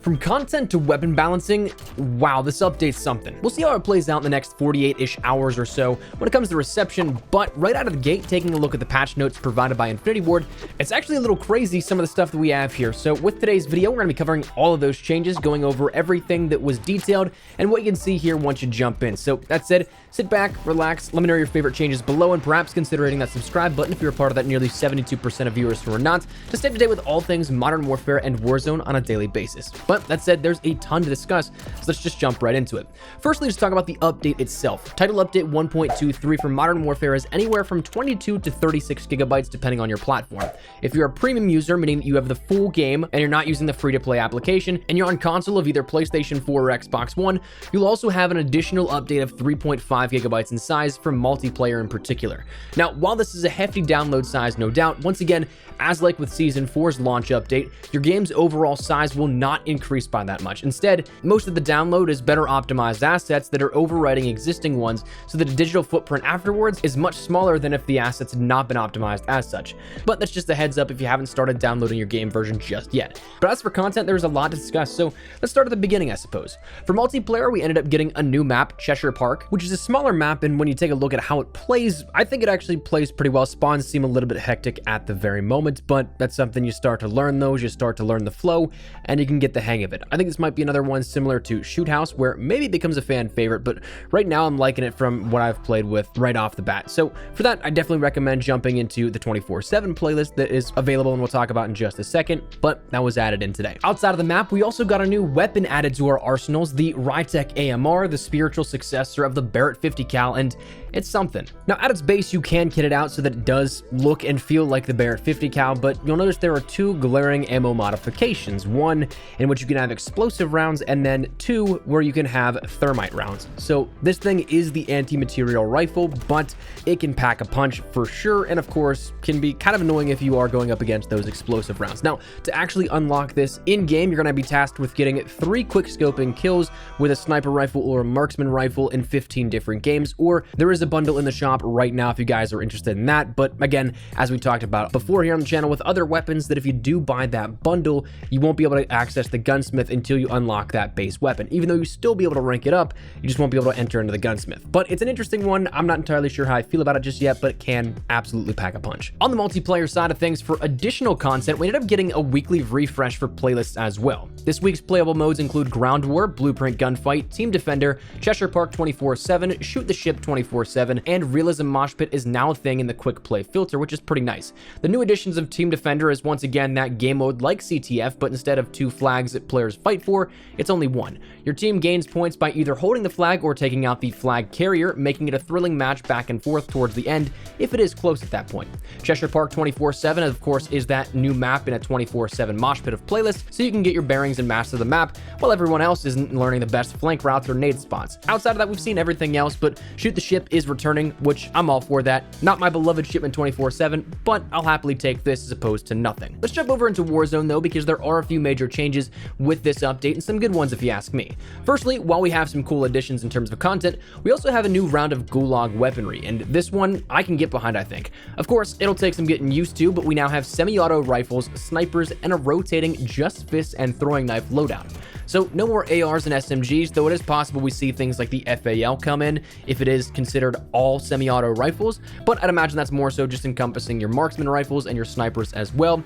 From content to weapon balancing, wow, this update's something. We'll see how it plays out in the next 48-ish hours or so when it comes to reception, but right out of the gate, taking a look at the patch notes provided by Infinity Ward, it's actually a little crazy some of the stuff that we have here. So with today's video, we're going to be covering all of those changes, going over everything that was detailed and what you can see here once you jump in. So that said, sit back, relax, let me know your favorite changes below, and perhaps consider hitting that subscribe button if you're a part of that nearly 72% of viewers who are not, to stay up to date with all things Modern Warfare and Warzone on a daily basis. But that said, there's a ton to discuss, so let's just jump right into it. Firstly, let's talk about the update itself. Title update 1.23 for Modern Warfare is anywhere from 22 to 36 gigabytes depending on your platform. If you're a premium user, meaning that you have the full game and you're not using the free-to-play application, and you're on console of either PlayStation 4 or Xbox One, you'll also have an additional update of 3.5 gigabytes in size for multiplayer in particular. Now, while this is a hefty download size, no doubt, once again, as like with Season 4's launch update, your game's overall size will not increase by that much. Instead, most of the download is better optimized assets that are overwriting existing ones, so that the digital footprint afterwards is much smaller than if the assets had not been optimized as such. But that's just a heads up if you haven't started downloading your game version just yet. But as for content, there's a lot to discuss, so let's start at the beginning, I suppose. For multiplayer, we ended up getting a new map, Cheshire Park, which is a smaller map, and when you take a look at how it plays, I think it actually plays pretty well. Spawns seem a little bit hectic at the very moment, but that's something you start to learn those, you start to learn the flow, and you can get the hang of it. I think this might be another one similar to Shoot House, where maybe it becomes a fan favorite, but right now I'm liking it from what I've played with right off the bat. So for that, I definitely recommend jumping into the 24/7 playlist that is available and we'll talk about in just a second, but that was added in today. Outside of the map, we also got a new weapon added to our arsenals, the Rytec AMR, the spiritual successor of the Barrett 50 cal, and it's something. Now, at its base, you can kit it out so that it does look and feel like the Barrett 50 cal, but you'll notice there are two glaring ammo modifications. One in which you can have explosive rounds, and then two where you can have thermite rounds. So this thing is the anti-material rifle, but it can pack a punch for sure, and of course can be kind of annoying if you are going up against those explosive rounds. Now, to actually unlock this in-game, you're going to be tasked with getting 3 quick scoping kills with a sniper rifle or a marksman rifle in 15 different games, or there is a bundle in the shop right now if you guys are interested in that. But again, as we talked about before here on the channel with other weapons, that if you do buy that bundle, you won't be able to access the gunsmith until you unlock that base weapon. Even though you still be able to rank it up, you just won't be able to enter into the gunsmith. But it's an interesting one. I'm not entirely sure how I feel about it just yet, but it can absolutely pack a punch. On the multiplayer side of things, for additional content, we ended up getting a weekly refresh for playlists as well. This week's playable modes include Ground War, Blueprint Gunfight, Team Defender, Cheshire Park 24/7, Shoot the Ship 24/7, and Realism Mosh Pit is now a thing in the quick play filter, which is pretty nice. The new additions of Team Defender is once again that game mode like CTF, but instead of 2 flags that players fight for, it's only 1. Your team gains points by either holding the flag or taking out the flag carrier, making it a thrilling match back and forth towards the end if it is close at that point. Cheshire Park 24/7, of course, is that new map in a 24/7 mosh pit of playlists, so you can get your bearings and master the map while everyone else isn't learning the best flank routes or nade spots. Outside of that, we've seen everything else, but Shoot the Ship is returning, which I'm all for that. Not my beloved shipment 24/7, but I'll happily take this as opposed to nothing. Let's jump over into Warzone though, because there are a few major changes with this update, and some good ones if you ask me. Firstly, while we have some cool additions in terms of content, we also have a new round of Gulag Weaponry, and this one I can get behind, I think. Of course, it'll take some getting used to, but we now have semi-auto rifles, snipers, and a rotating just fists and throwing knife loadout. So no more ARs and SMGs, though it is possible we see things like the FAL come in if it is considered all semi-auto rifles, but I'd imagine that's more so just encompassing your marksman rifles and your snipers as well.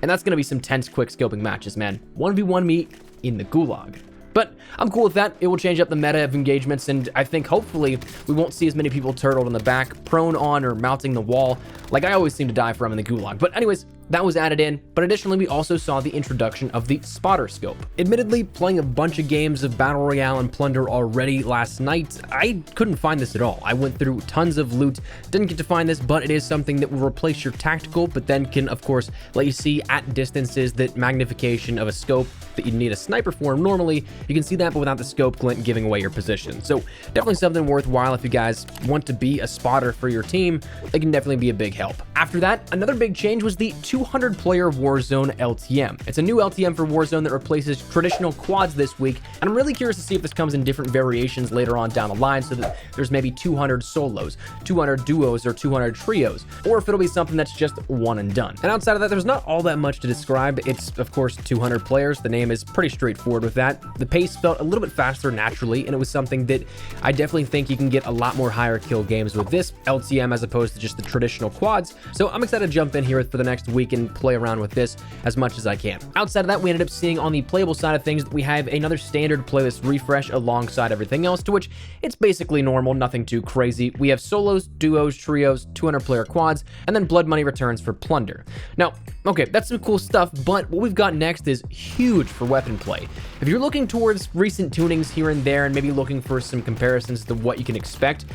And that's going to be some tense quick scoping matches, man. 1v1 me in the Gulag. But I'm cool with that. It will change up the meta of engagements, and I think hopefully we won't see as many people turtled in the back, prone on or mounting the wall, like I always seem to die from in the Gulag. But anyways, that was added in, but additionally we also saw the introduction of the spotter scope. Admittedly, playing a bunch of games of Battle Royale and Plunder already last night, I couldn't find this at all. I went through tons of loot, didn't get to find this, but it is something that will replace your tactical, but then can of course let you see at distances that magnification of a scope that you need a sniper for. Normally you can see that, but without the scope glint giving away your position. So definitely something worthwhile if you guys want to be a spotter for your team. It can definitely be a big help. After that, another big change was the 2 200-player Warzone LTM. It's a new LTM for Warzone that replaces traditional quads this week, and I'm really curious to see if this comes in different variations later on down the line, so that there's maybe 200 solos, 200 duos, or 200 trios, or if it'll be something that's just one and done. And outside of that, there's not all that much to describe. It's, of course, 200 players. The name is pretty straightforward with that. The pace felt a little bit faster naturally, and it was something that I definitely think you can get a lot more higher kill games with this LTM as opposed to just the traditional quads. So I'm excited to jump in here for the next week and play around with this as much as I can. Outside of that, we ended up seeing on the playable side of things that we have another standard playlist refresh alongside everything else, to which it's basically normal, nothing too crazy. We have solos, duos, trios, 200-player quads, and then blood money returns for plunder. Now, okay, that's some cool stuff, but what we've got next is huge for weapon play. If you're looking towards recent tunings here and there and maybe looking for some comparisons to what you can expect,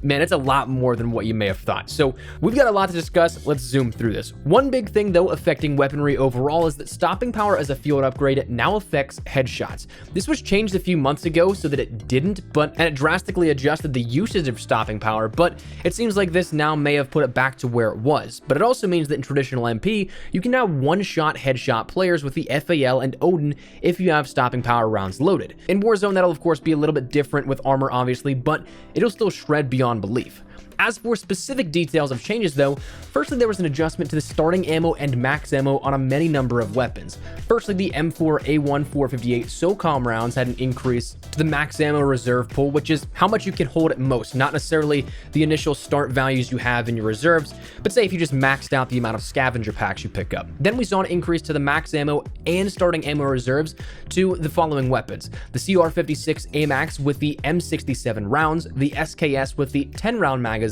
man, it's a lot more than what you may have thought. So we've got a lot to discuss. Let's zoom through this. One big thing, though, affecting weaponry overall is that stopping power as a field upgrade now affects headshots. This was changed a few months ago so that it didn't, and it drastically adjusted the usage of stopping power, but it seems like this now may have put it back to where it was. But it also means that in traditional MP, you can now one-shot headshot players with the FAL and Odin if you have stopping power rounds loaded. In Warzone, that'll of course be a little bit different with armor, obviously, but it'll still shred beyond belief. As for specific details of changes, though, firstly, there was an adjustment to the starting ammo and max ammo on a many number of weapons. Firstly, the M4A1 458 SOCOM rounds had an increase to the max ammo reserve pool, which is how much you can hold at most, not necessarily the initial start values you have in your reserves, but say if you just maxed out the amount of scavenger packs you pick up. Then we saw an increase to the max ammo and starting ammo reserves to the following weapons: the CR56 AMAX with the M67 rounds, the SKS with the 10-round magazine,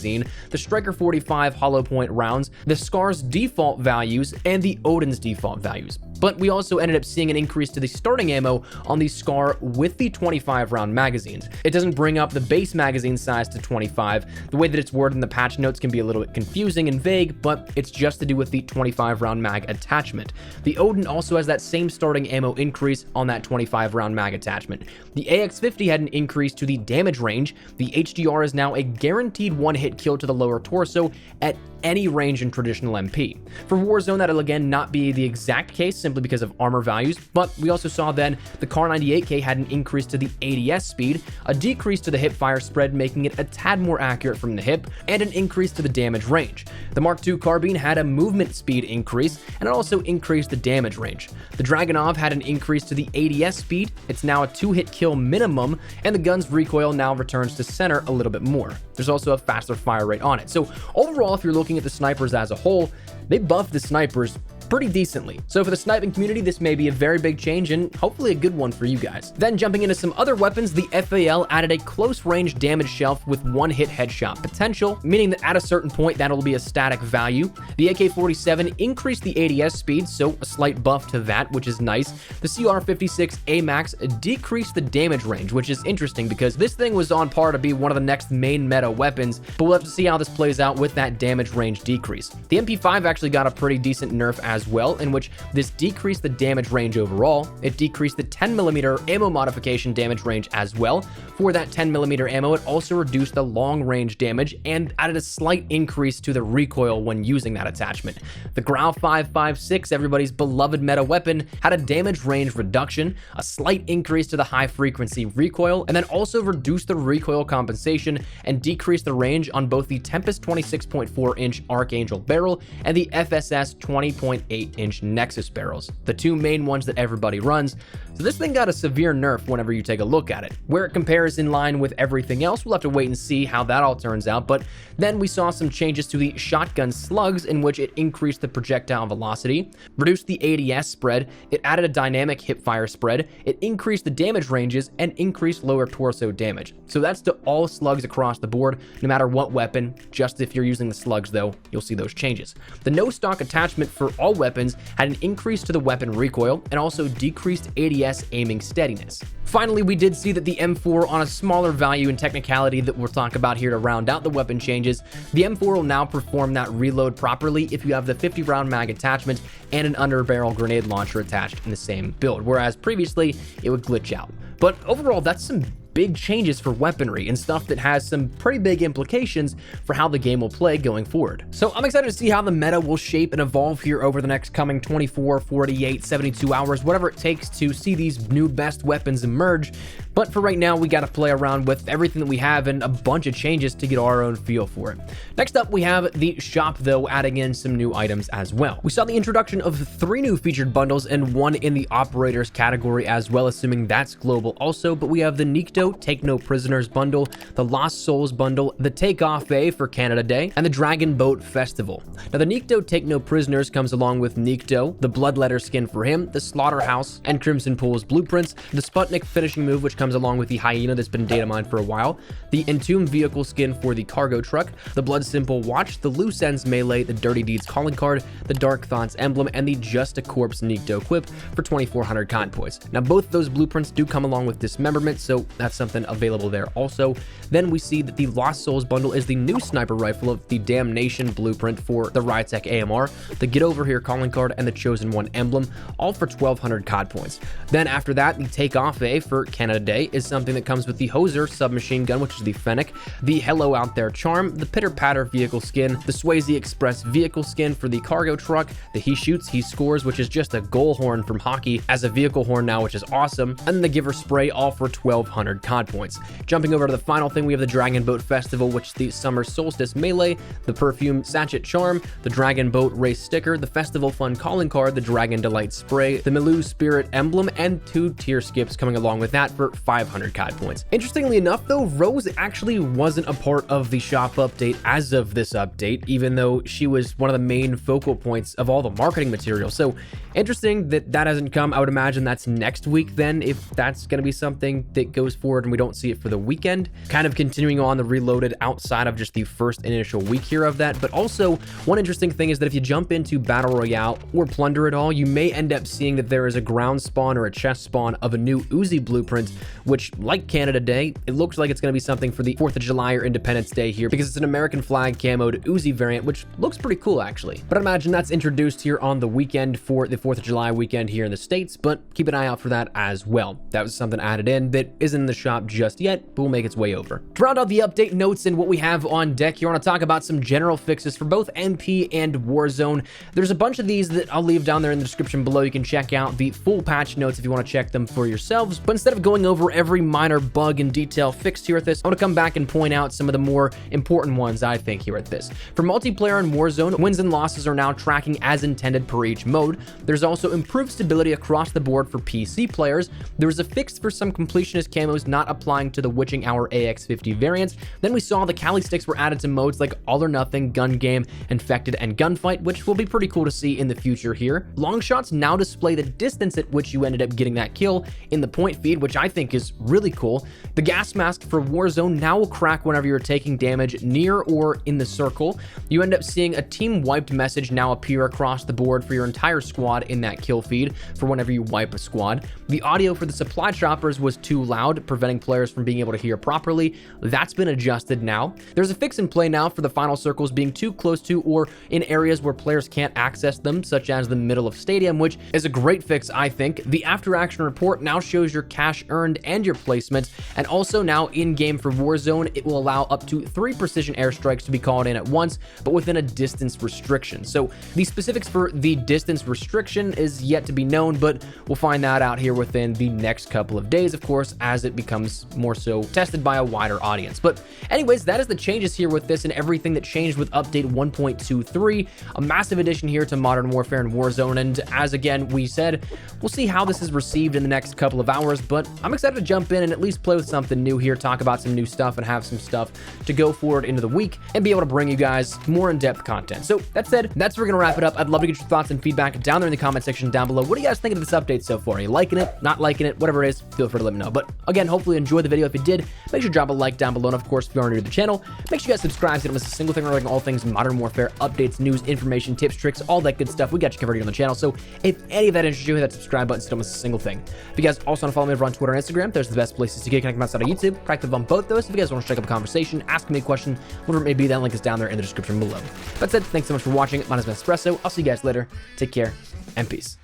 the Striker 45 hollow point rounds, the SCAR's default values, and the Odin's default values. But we also ended up seeing an increase to the starting ammo on the SCAR with the 25-round magazines. It doesn't bring up the base magazine size to 25. The way that it's worded in the patch notes can be a little bit confusing and vague, but it's just to do with the 25-round mag attachment. The Odin also has that same starting ammo increase on that 25-round mag attachment. The AX50 had an increase to the damage range. The HDR is now a guaranteed one-hit kill to the lower torso at any range in traditional MP. For Warzone, that'll again not be the exact case simply because of armor values, but we also saw then the Kar98K had an increase to the ADS speed, a decrease to the hip fire spread, making it a tad more accurate from the hip, and an increase to the damage range. The Mark II carbine had a movement speed increase, and it also increased the damage range. The Dragunov had an increase to the ADS speed, it's now a 2-hit kill minimum, and the gun's recoil now returns to center a little bit more. There's also a faster fire rate on it. So overall, if you're looking at the snipers as a whole, they buffed the snipers pretty decently. So for the sniping community, this may be a very big change and hopefully a good one for you guys. Then jumping into some other weapons, the FAL added a close range damage shelf with one-hit headshot potential, meaning that at a certain point that'll be a static value. The AK-47 increased the ADS speed, so a slight buff to that, which is nice. The CR56 AMAX decreased the damage range, which is interesting because this thing was on par to be one of the next main meta weapons, but we'll have to see how this plays out with that damage range decrease. The MP5 actually got a pretty decent nerf as well, in which this decreased the damage range overall. It decreased the 10mm ammo modification damage range as well. For that 10mm ammo, it also reduced the long range damage and added a slight increase to the recoil when using that attachment. The Grau 556, everybody's beloved meta weapon, had a damage range reduction, a slight increase to the high frequency recoil, and then also reduced the recoil compensation and decreased the range on both the Tempest 26.4-inch Archangel barrel and the FSS 20.8-inch Nexus barrels, the two main ones that everybody runs. So this thing got a severe nerf whenever you take a look at it. Where it compares in line with everything else, we'll have to wait and see how that all turns out, but then we saw some changes to the shotgun slugs, in which it increased the projectile velocity, reduced the ADS spread, it added a dynamic hipfire spread, it increased the damage ranges, and increased lower torso damage. So that's to all slugs across the board, no matter what weapon. Just if you're using the slugs though, you'll see those changes. The no stock attachment for all weapons had an increase to the weapon recoil and also decreased ADS aiming steadiness. Finally, we did see that the M4 on a smaller value and technicality that we'll talk about here to round out the weapon changes, the M4 will now perform that reload properly if you have the 50-round mag attachment and an under-barrel grenade launcher attached in the same build, whereas previously it would glitch out. But overall, that's some big changes for weaponry and stuff that has some pretty big implications for how the game will play going forward. So I'm excited to see how the meta will shape and evolve here over the next coming 24, 48, 72 hours, whatever it takes to see these new best weapons emerge. But for right now, we got to play around with everything that we have and a bunch of changes to get our own feel for it. Next up, we have the shop, though, adding in some new items as well. We saw the introduction of 3 new featured bundles and 1 in the operators category as well, assuming that's global also. But we have the Nikto Take No Prisoners bundle, the Lost Souls bundle, the Take Off A for Canada Day, and the Dragon Boat Festival. Now, the Nikto Take No Prisoners comes along with Nikto, the Bloodletter skin for him, the Slaughterhouse and Crimson Pool's blueprints, the Sputnik finishing move, which comes along with the Hyena that's been data mined for a while, the Entomb vehicle skin for the cargo truck, the Blood Simple watch, the Loose Ends melee, the Dirty Deeds calling card, the Dark Thoughts emblem, and the Just a Corpse Nikto equip for 2,400 con points. Now, both those blueprints do come along with dismemberment, so that's something available there also. Then we see that the Lost Souls bundle is the new sniper rifle of the Damnation blueprint for the Rytec AMR, the Get Over Here calling card, and the Chosen One emblem, all for 1,200 COD points. Then after that, the Take Off A for Canada Day is something that comes with the Hoser submachine gun, which is the Fennec, the Hello Out There charm, the Pitter Patter vehicle skin, the Swayze Express vehicle skin for the cargo truck, the He Shoots, He Scores, which is just a goal horn from hockey as a vehicle horn now, which is awesome, and the Giver Spray, all for 1,200 COD points. Jumping over to the final thing, we have the Dragon Boat Festival, which is the Summer Solstice melee, the Perfume Sachet charm, the Dragon Boat Race sticker, the Festival Fun calling card, the Dragon Delight spray, the Milu Spirit emblem, and 2 tier skips coming along with that for 500 COD points. Interestingly enough, though, Rose actually wasn't a part of the shop update as of this update, even though she was one of the main focal points of all the marketing material. So interesting that that hasn't come. I would imagine that's next week then, if that's going to be something that goes forward and we don't see it for the weekend. Kind of continuing on the Reloaded outside of just the first initial week here of that. But also, one interesting thing is that if you jump into Battle Royale or Plunder at all, you may end up seeing that there is a ground spawn or a chest spawn of a new Uzi blueprint, which, like Canada Day, it looks like it's going to be something for the 4th of July or Independence Day here, because it's an American flag camoed Uzi variant, which looks pretty cool actually. But I imagine that's introduced here on the weekend for the 4th of July weekend here in the States, but keep an eye out for that as well. That was something added in that isn't in the shop just yet, but will make its way over. To round out the update notes and what we have on deck here, I want to talk about some general fixes for both MP and Warzone. There's a bunch of these that I'll leave down there in the description below. You can check out the full patch notes if you want to check them for yourselves, but instead of going over every minor bug and detail fixed here at this, I want to come back and point out some of the more important ones I think here at this. For multiplayer in Warzone, wins and losses are now tracking as intended per each mode. There's also improved stability across the board for PC players. There was a fix for some completionist camos not applying to the Witching Hour AX50 variants. Then we saw the Cali sticks were added to modes like All or Nothing, Gun Game, Infected, and Gunfight, which will be pretty cool to see in the future here. Long shots now display the distance at which you ended up getting that kill in the point feed, which I think is really cool. The gas mask for Warzone now will crack whenever you're taking damage near or in the circle. You end up seeing a team wiped message now appear across the board for your entire squad in that kill feed for whenever you wipe a squad. The audio for the supply choppers was too loud, preventing players from being able to hear properly. That's been adjusted now. There's a fix in play now for the final circles being too close to or in areas where players can't access them, such as the middle of stadium, which is a great fix, I think. The after action report now shows your cash earned and your placements, and also now in game for Warzone, it will allow up to 3 precision airstrikes to be called in at once, but within a distance restriction. So the specifics for the distance restriction is yet to be known, but we'll find that out here within the next couple of days, of course, as it becomes more so tested by a wider audience. But anyways, that is the changes here with this and everything that changed with update 1.23, a massive addition here to Modern Warfare and Warzone. And as again we said, we'll see how this is received in the next couple of hours, but I'm excited to jump in and at least play with something new here, talk about some new stuff, and have some stuff to go forward into the week and be able to bring you guys more in-depth content. So that said, that's where we're gonna wrap it up. I'd love to get your thoughts and feedback down there in the comment section down below. What do you guys think of this update so far? Are you liking it, not liking it, whatever it is, feel free to let me know. But again, hopefully you enjoyed the video. If you did, make sure to drop a like down below, and of course, if you are new to the channel, make sure you guys subscribe so you don't miss a single thing regarding all things Modern Warfare, updates, news, information, tips, tricks, all that good stuff. We got you covered here on the channel. So if any of that interests you, hit that subscribe button so you don't miss a single thing. If you guys also want to follow me over on Twitter and Instagram, those are the best places to get connected outside of YouTube. Practice on both those. If you guys want to strike up a conversation, ask me a question, whatever it may be, that link is down there in the description below. That said, thanks so much for watching. My name is Espresso. I'll see you guys later. Take care and peace.